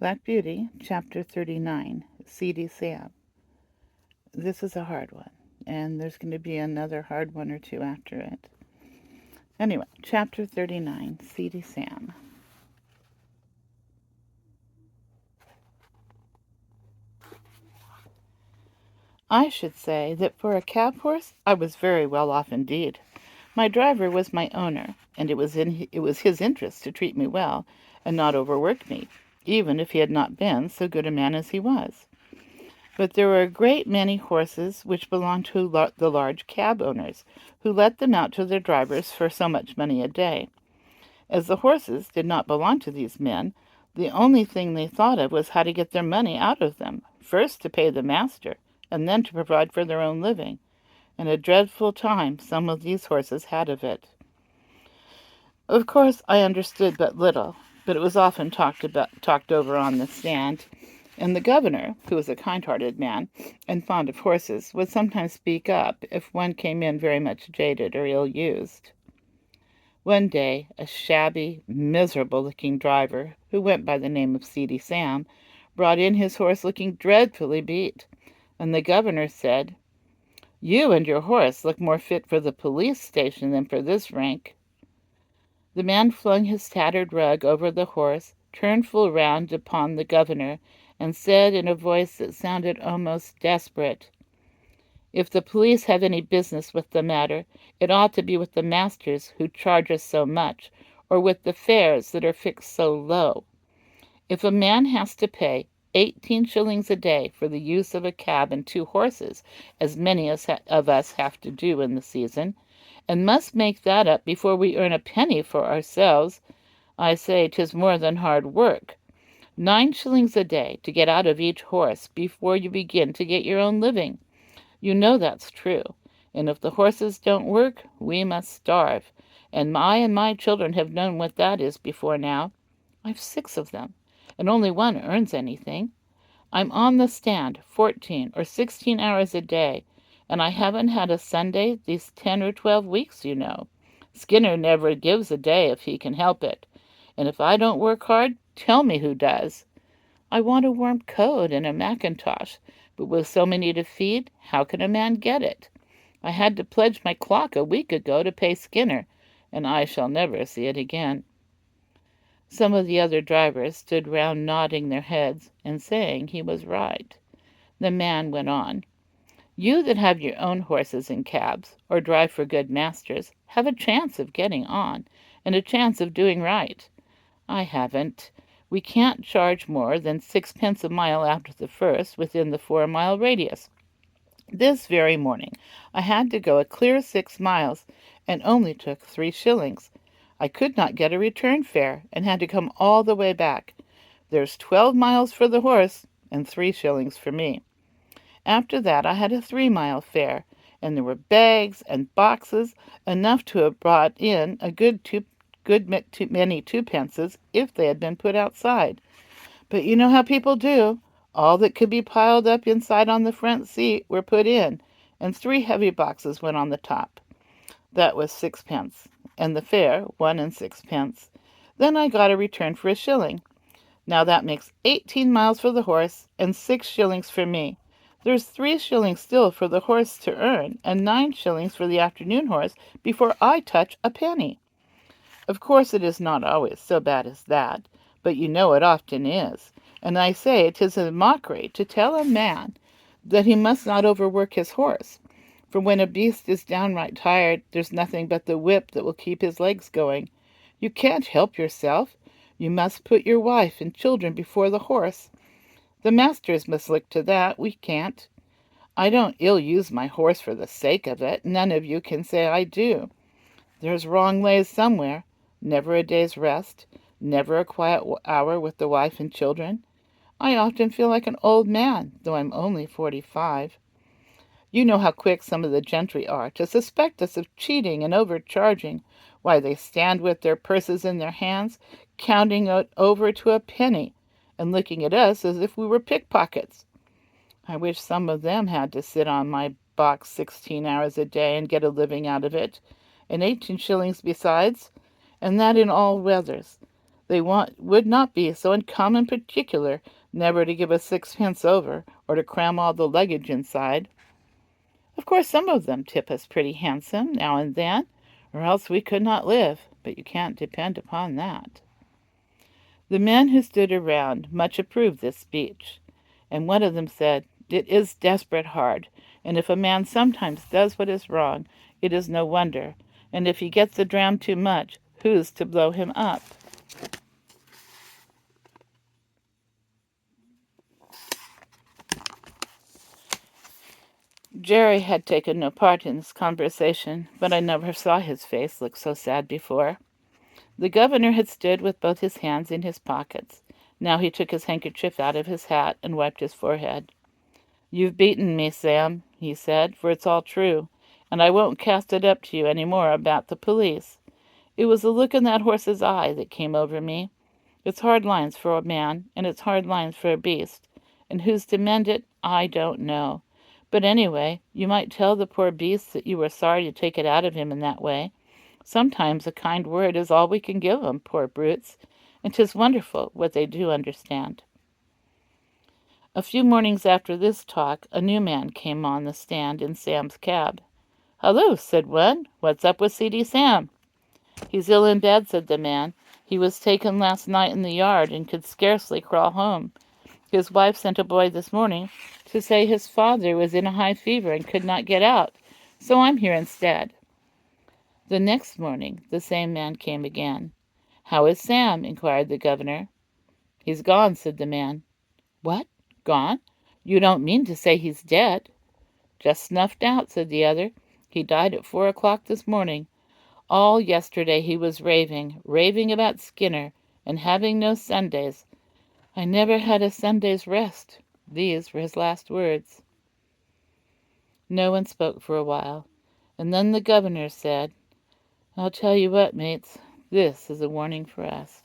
Black Beauty, Chapter 39, Seedy Sam. This is a hard one, and there's going to be another hard one or two after it. Anyway, Chapter 39, Seedy Sam. I should say that for a cab horse I was very well off indeed. My driver was my owner, and it was his interest to treat me well and not overwork me, even if he had not been so good a man as he was. But there were a great many horses which belonged to the large cab owners, who let them out to their drivers for so much money a day. As the horses did not belong to these men, the only thing they thought of was how to get their money out of them, first to pay the master, and then to provide for their own living. And a dreadful time some of these horses had of it. Of course I understood but little, but it was often talked over on the stand, and the governor, who was a kind-hearted man and fond of horses, would sometimes speak up if one came in very much jaded or ill-used. One day a shabby, miserable-looking driver, who went by the name of Seedy Sam, brought in his horse looking dreadfully beat, and the governor said, "You and your horse look more fit for the police station than for this rank." The man flung his tattered rug over the horse, turned full round upon the governor, and said in a voice that sounded almost desperate, "If the police have any business with the matter, it ought to be with the masters who charge us so much, or with the fares that are fixed so low. If a man has to pay 18 shillings a day for the use of a cab and 2 horses, as many of us have to do in the season, and must make that up before we earn a penny for ourselves, I say 'tis more than hard work. 9 shillings a day to get out of each horse before you begin to get your own living. You know that's true, and if the horses don't work, we must starve, and my children have known what that is before now. I've 6 of them, and only one earns anything. I'm on the stand 14 or 16 hours a day, and I haven't had a Sunday these 10 or 12 weeks, you know. Skinner never gives a day if he can help it, and if I don't work hard, tell me who does. I want a warm coat and a mackintosh, but with so many to feed, how can a man get it? I had to pledge my clock a week ago to pay Skinner, and I shall never see it again." Some of the other drivers stood round nodding their heads and saying he was right. The man went on, "You that have your own horses and cabs, or drive for good masters, have a chance of getting on, and a chance of doing right. I haven't. We can't charge more than 6 pence a mile after the first within the 4-mile radius. This very morning I had to go a clear 6 miles, and only took 3 shillings. I could not get a return fare, and had to come all the way back. There's 12 miles for the horse, and 3 shillings for me. After that I had a 3-mile fare, and there were bags and boxes, enough to have brought in a many 2 pences if they had been put outside. But you know how people do. All that could be piled up inside on the front seat were put in, and 3 heavy boxes went on the top. That was 6 pence, and the fare 1 and 6 pence. Then I got a return for a shilling. Now that makes 18 miles for the horse, and 6 shillings for me. There's 3 shillings still for the horse to earn, and 9 shillings for the afternoon horse before I touch a penny. Of course it is not always so bad as that, but you know it often is, and I say it is a mockery to tell a man that he must not overwork his horse, for when a beast is downright tired, there's nothing but the whip that will keep his legs going. You can't help yourself. You must put your wife and children before the horse. The masters must look to that. We can't. I don't ill-use my horse for the sake of it. None of you can say I do. There's wrong ways somewhere. Never a day's rest, never a quiet hour with the wife and children. I often feel like an old man, though I'm only 45. You know how quick some of the gentry are to suspect us of cheating and overcharging. Why, they stand with their purses in their hands, counting it over to a penny, and looking at us as if we were pickpockets. I wish some of them had to sit on my box 16 hours a day and get a living out of it, and 18 shillings besides, and that in all weathers. would not be so uncommon particular never to give us sixpence over, or to cram all the luggage inside. Of course some of them tip us pretty handsome now and then, or else we could not live, but you can't depend upon that." The men who stood around much approved this speech, and one of them said, "It is desperate hard, and if a man sometimes does what is wrong, it is no wonder, and if he gets a dram too much, who's to blow him up?" Jerry had taken no part in this conversation, but I never saw his face look so sad before. The governor had stood with both his hands in his pockets. Now he took his handkerchief out of his hat and wiped his forehead. "You've beaten me, Sam," he said, "for it's all true, and I won't cast it up to you any more about the police. It was the look in that horse's eye that came over me. It's hard lines for a man, and it's hard lines for a beast, and who's to mend it, I don't know. But anyway, you might tell the poor beast that you were sorry to take it out of him in that way. Sometimes a kind word is all we can give 'em, poor brutes, and 'tis wonderful what they do understand." A few mornings after this talk, a new man came on the stand in Sam's cab. "Hullo," said one, "what's up with Seedy Sam?" "He's ill in bed," said the man. "He was taken last night in the yard, and could scarcely crawl home. His wife sent a boy this morning to say his father was in a high fever and could not get out, so I'm here instead." The next morning the same man came again. "How is Sam?" inquired the governor. "He's gone," said the man. "What? Gone? You don't mean to say he's dead?" "Just snuffed out," said the other. "He died at 4 o'clock this morning. All yesterday he was raving about Skinner, and having no Sundays. 'I never had a Sunday's rest.' These were his last words." No one spoke for a while, and then the governor said, "I'll tell you what, mates, this is a warning for us."